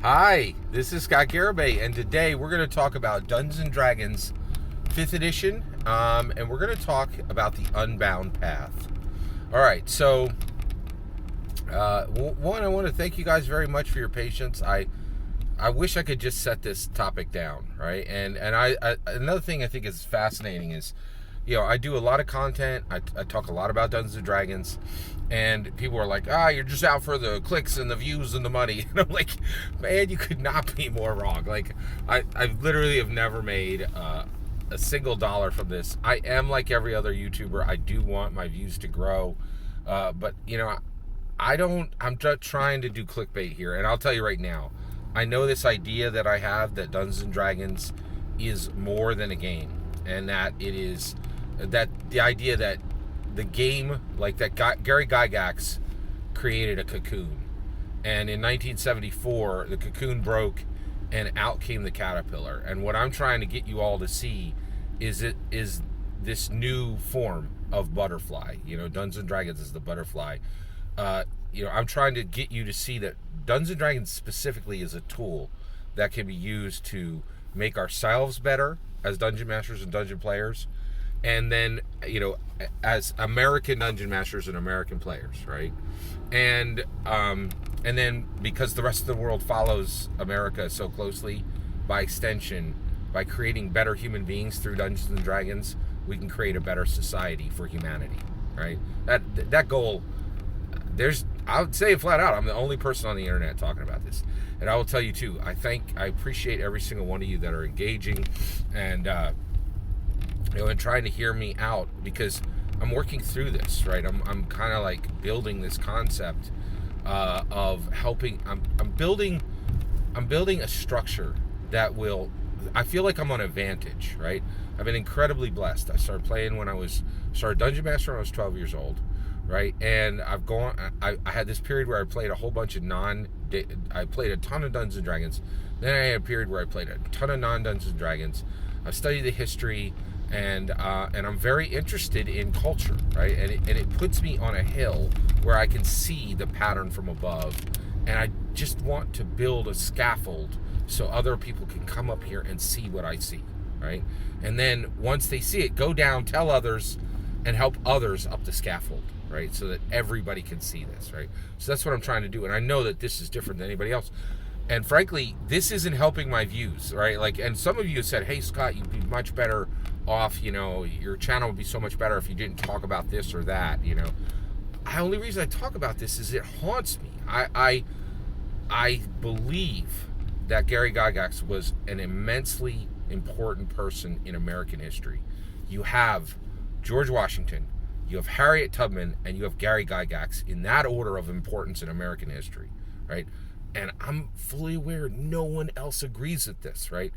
Hi, this is Scott Garibay, and today we're going to talk about Dungeons & Dragons 5th edition, and we're going to talk about the Unbound Path. All right, so one, I want to thank you guys very much for your patience. I wish I could just set this topic down, right? And another thing I think is fascinating is, I do a lot of content. I talk a lot about Dungeons and Dragons, and people are like, you're just out for the clicks and the views and the money. And I'm like, man, you could not be more wrong. Like, I literally have never made a single dollar from this. I am like every other YouTuber. I do want my views to grow, but I'm just trying to do clickbait here, and I'll tell you right now, I know this idea that I have that Dungeons and Dragons is more than a game, and that it is that the idea that the game, like that Gary Gygax created a cocoon, and in 1974 the cocoon broke, and out came the caterpillar. And what I'm trying to get you all to see is this new form of butterfly. Dungeons and Dragons is the butterfly. I'm trying to get you to see that Dungeons and Dragons specifically is a tool that can be used to make ourselves better as dungeon masters and dungeon players, and then as American dungeon masters and American players, right? And then because the rest of the world follows America so closely, by extension, by creating better human beings through Dungeons and Dragons, we can create a better society for humanity, right? That goal, I would say it flat out, I'm the only person on the internet talking about this. And I will tell you too, I appreciate every single one of you that are engaging and and trying to hear me out, because I'm working through this, right? I'm kind of like building this concept of helping. I'm building a structure that will. I feel like I'm on a vantage, right? I've been incredibly blessed. I started playing started Dungeon Master when I was 12 years old, right? And I had this period where I played a whole bunch of I played a ton of Dungeons and Dragons. Then I had a period where I played a ton of non-Dungeons and Dragons. I've studied the history, and I'm very interested in culture, right? And it puts me on a hill where I can see the pattern from above, and I just want to build a scaffold so other people can come up here and see what I see, right? And then once they see it, go down, tell others, and help others up the scaffold, right? So that everybody can see this, right? So that's what I'm trying to do, and I know that this is different than anybody else. And frankly, this isn't helping my views, right? Like, and some of you said, "Hey, Scott, you'd be much better off. Your channel would be so much better if you didn't talk about this or that." The only reason I talk about this is it haunts me. I believe that Gary Gygax was an immensely important person in American history. You have George Washington, you have Harriet Tubman, and you have Gary Gygax in that order of importance in American history, right? And I'm fully aware no one else agrees with this, right?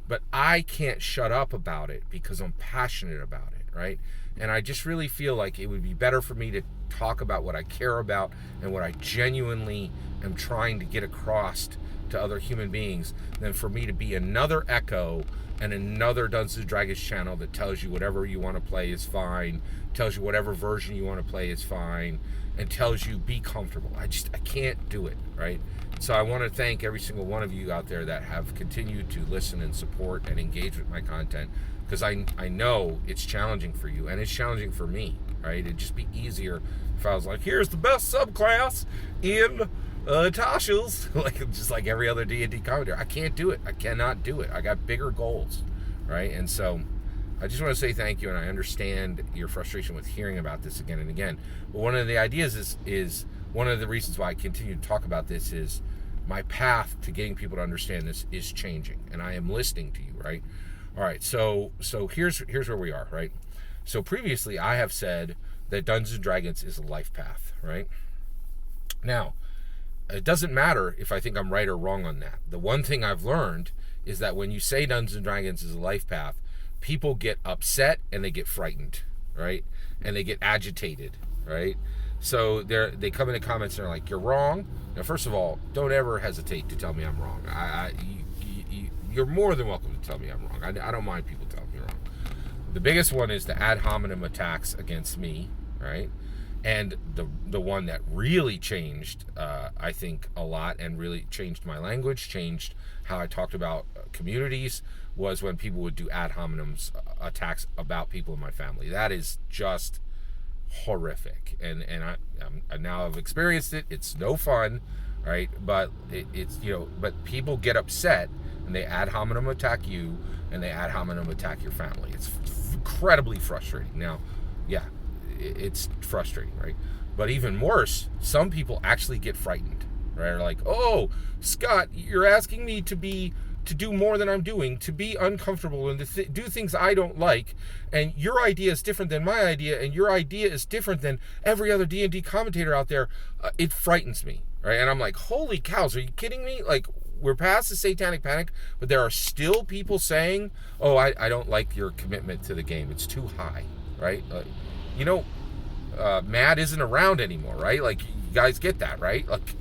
But I can't shut up about it because I'm passionate about it, right? And I just really feel like it would be better for me to talk about what I care about and what I genuinely am trying to get across to other human beings than for me to be another echo and another Dungeons and Dragons channel that tells you whatever you want to play is fine, tells you whatever version you want to play is fine, and tells you be comfortable. I can't do it, right? So I want to thank every single one of you out there that have continued to listen and support and engage with my content, because I know it's challenging for you, and it's challenging for me, right? It'd just be easier if I was like, here's the best subclass in Tasha's, just like every other D&D commentator. I can't do it. I cannot do it. I got bigger goals, right? And so I just want to say thank you, and I understand your frustration with hearing about this again and again. But one of the ideas is one of the reasons why I continue to talk about this is my path to getting people to understand this is changing, and I am listening to you, right? All right, so here's where we are, right? So previously I have said that Dungeons and Dragons is a life path, right? Now, it doesn't matter if I think I'm right or wrong on that. The one thing I've learned is that when you say Dungeons and Dragons is a life path, people get upset and they get frightened, right? And they get agitated, right? So they come in the comments and they're like, "You're wrong." Now, first of all, don't ever hesitate to tell me I'm wrong. You're more than welcome to tell me I'm wrong. I don't mind people telling me wrong. The biggest one is the ad hominem attacks against me, right? And the one that really changed, I think, a lot, and really changed my language, changed how I talked about communities, was when people would do ad hominem attacks about people in my family. That is just horrific, and I now have experienced it. It's no fun, right? But it's but people get upset and they ad hominem attack you, and they ad hominem attack your family. It's incredibly frustrating. Now, yeah, it's frustrating, right? But even worse, some people actually get frightened, right? They're like, oh, Scott, you're asking me to do more than I'm doing, to be uncomfortable and to do things I don't like, and your idea is different than my idea, and your idea is different than every other D&D commentator out there. It frightens me, right? And I'm like, holy cows, are you kidding me? Like, we're past the satanic panic, but there are still people saying, oh, I don't like your commitment to the game. It's too high, right? Matt isn't around anymore, right? Like, you guys get that, right? Like,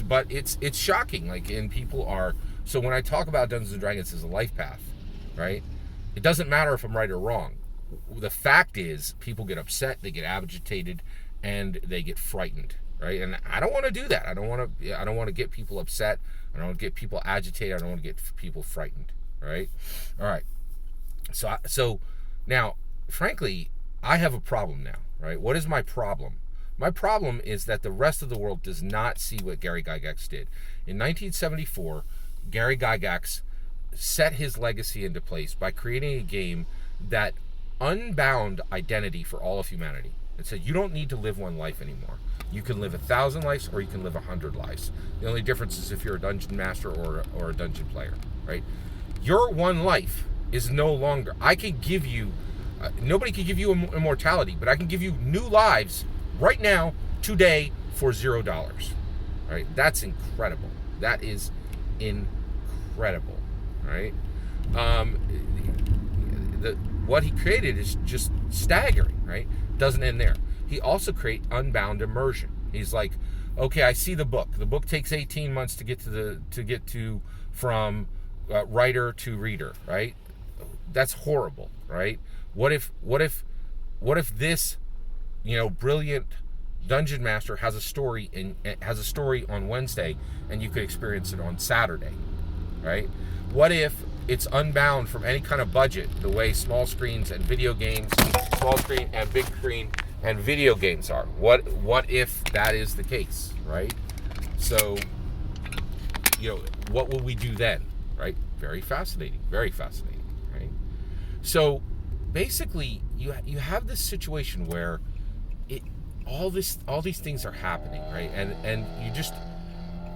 but it's shocking. Like, and people are. So when I talk about Dungeons and Dragons as a life path, right? It doesn't matter if I'm right or wrong. The fact is, people get upset, they get agitated, and they get frightened, right? And I don't want to do that. I don't want to get people upset. I don't want to get people agitated. I don't want to get people frightened, right? All right. So now, frankly, I have a problem now, right? What is my problem? My problem is that the rest of the world does not see what Gary Gygax did. In 1974, Gary Gygax set his legacy into place by creating a game that unbound identity for all of humanity. It said you don't need to live one life anymore. You can live 1,000 lives, or you can live 100 lives. The only difference is if you're a dungeon master or a dungeon player, right? Your one life is no longer. I can give you. Nobody can give you immortality, but I can give you new lives right now, today, for $0. Right? That's incredible. That is incredible, right? What he created is just staggering, right? Doesn't end there. He also creates unbound immersion. He's like, okay, I see the book. The book takes 18 months to get to from writer to reader, right? That's horrible, right? What if this, brilliant dungeon master has a story on Wednesday, and you could experience it on Saturday, right? What if it's unbound from any kind of budget, the way small screen and big screen and video games are? What if that is the case, right? So, what will we do then, right? Very fascinating, right? So, basically, you have this situation where all these things are happening, right?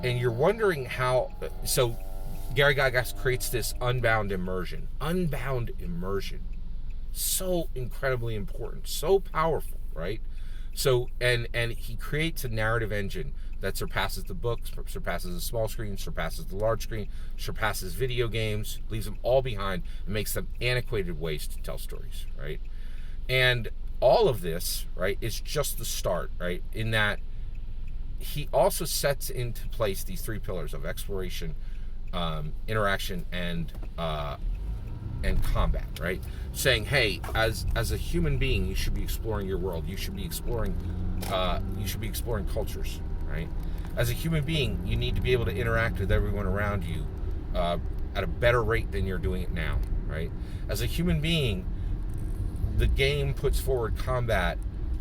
And you're wondering how. So Gary Gygax creates this unbound immersion, so incredibly important, so powerful, right? So and he creates a narrative engine that surpasses the books, surpasses the small screen, surpasses the large screen, surpasses video games, leaves them all behind, and makes them antiquated ways to tell stories, right? And all of this, right, is just the start, right? In that he also sets into place these three pillars of exploration, interaction, and combat, right? Saying, hey, as a human being, you should be exploring your world. You should be exploring cultures, right? As a human being, you need to be able to interact with everyone around you at a better rate than you're doing it now, right? As a human being, the game puts forward combat,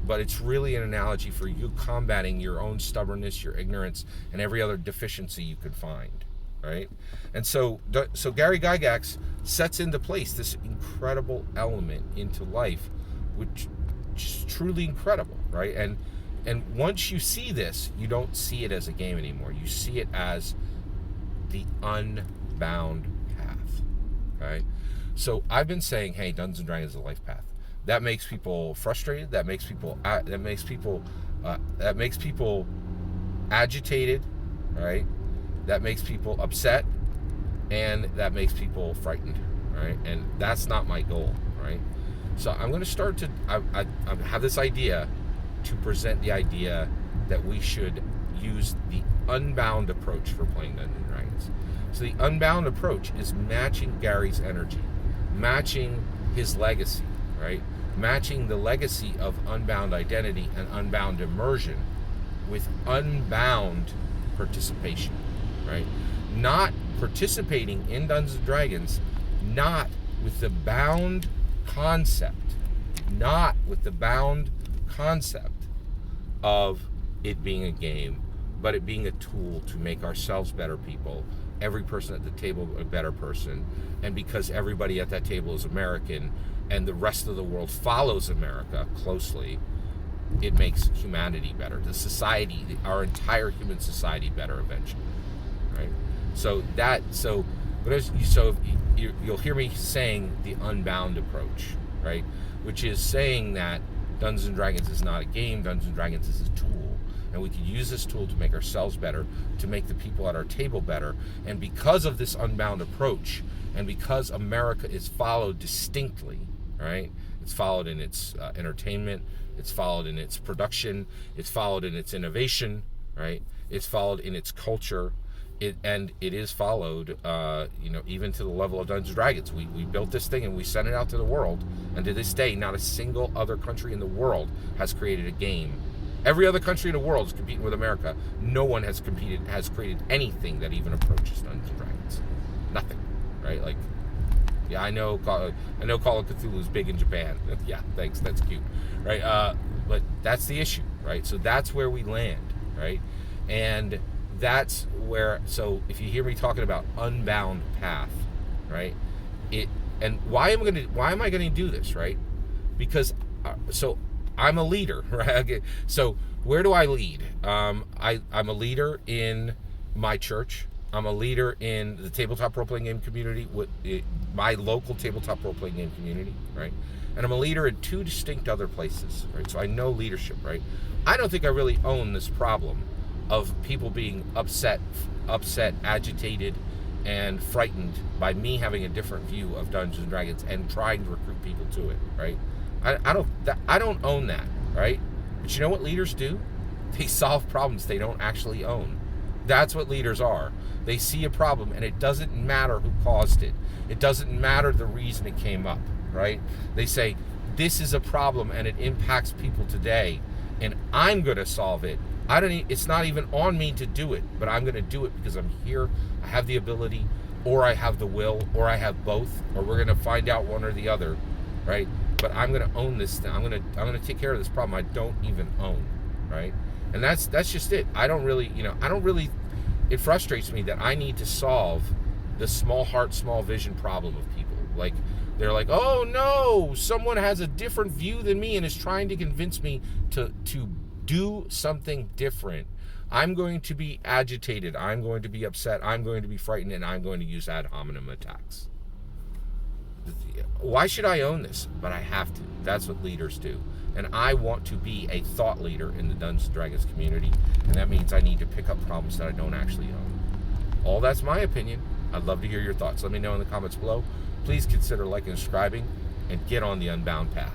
but it's really an analogy for you combating your own stubbornness, your ignorance, and every other deficiency you could find, right? And so Gary Gygax sets into place this incredible element into life, which is truly incredible, right? And once you see this, you don't see it as a game anymore. You see it as the unbound path, right? So I've been saying, hey, Dungeons and Dragons is a life path. That makes people frustrated. That makes people agitated, right? That makes people upset, and that makes people frightened, right? And that's not my goal, right? So I'm going to start to I have this idea to present the idea that we should use the Unbound approach for playing Dungeons and Dragons. So the Unbound approach is matching Gary's energy, matching his legacy, right? matching the legacy of unbound identity and unbound immersion with unbound participation, right? Not participating in Dungeons and Dragons, not with the bound concept, of it being a game, but it being a tool to make ourselves better people, every person at the table a better person, and because everybody at that table is American and the rest of the world follows America closely, it makes humanity better, the society, our entire human society better eventually, right? You'll hear me saying the Unbound Approach, right? Which is saying that Dungeons and Dragons is not a game, Dungeons and Dragons is a tool. And we can use this tool to make ourselves better, to make the people at our table better. And because of this Unbound Approach, and because America is followed distinctly, right? It's followed in its entertainment, it's followed in its production, it's followed in its innovation, right? It's followed in its culture. It is followed, even to the level of Dungeons & Dragons. We built this thing and we sent it out to the world. And to this day, not a single other country in the world has created a game. Every other country in the world is competing with America. No one has created anything that even approaches Dungeons & Dragons. Nothing, right? Like, yeah, I know Call of Cthulhu is big in Japan. Yeah, thanks, that's cute, right? But that's the issue, right? So that's where we land, right? And that's where, so if you hear me talking about Unbound Path, right? Why am I going to do this, right? Because so I'm a leader, right? So where do I lead? I'm a leader in my church. I'm a leader in the tabletop role-playing game community, with my local tabletop role-playing game community, right? And I'm a leader in two distinct other places, right? So I know leadership, right? I don't think I really own this problem of people being upset, agitated, and frightened by me having a different view of Dungeons & Dragons and trying to recruit people to it, right? I don't own that, right? But you know what leaders do? They solve problems they don't actually own. That's what leaders are. They see a problem, and it doesn't matter who caused it. It doesn't matter the reason it came up, right? They say, this is a problem, and it impacts people today, and I'm going to solve it. It's not even on me to do it, but I'm going to do it because I'm here, I have the ability, or I have the will, or I have both, or we're going to find out one or the other, right? But I'm going to own this thing. I'm going to take care of this problem I don't even own, right? And that's just it. It frustrates me that I need to solve the small heart, small vision problem of people. Like, they're like, oh no, someone has a different view than me and is trying to convince me to do something different. I'm going to be agitated. I'm going to be upset. I'm going to be frightened, and I'm going to use ad hominem attacks. Why should I own this? But I have to. That's what leaders do. And I want to be a thought leader in the Dungeons & Dragons community, and that means I need to pick up problems that I don't actually own. All that's my opinion. I'd love to hear your thoughts. Let me know in the comments below. Please consider liking and subscribing, and get on the Unbound Path.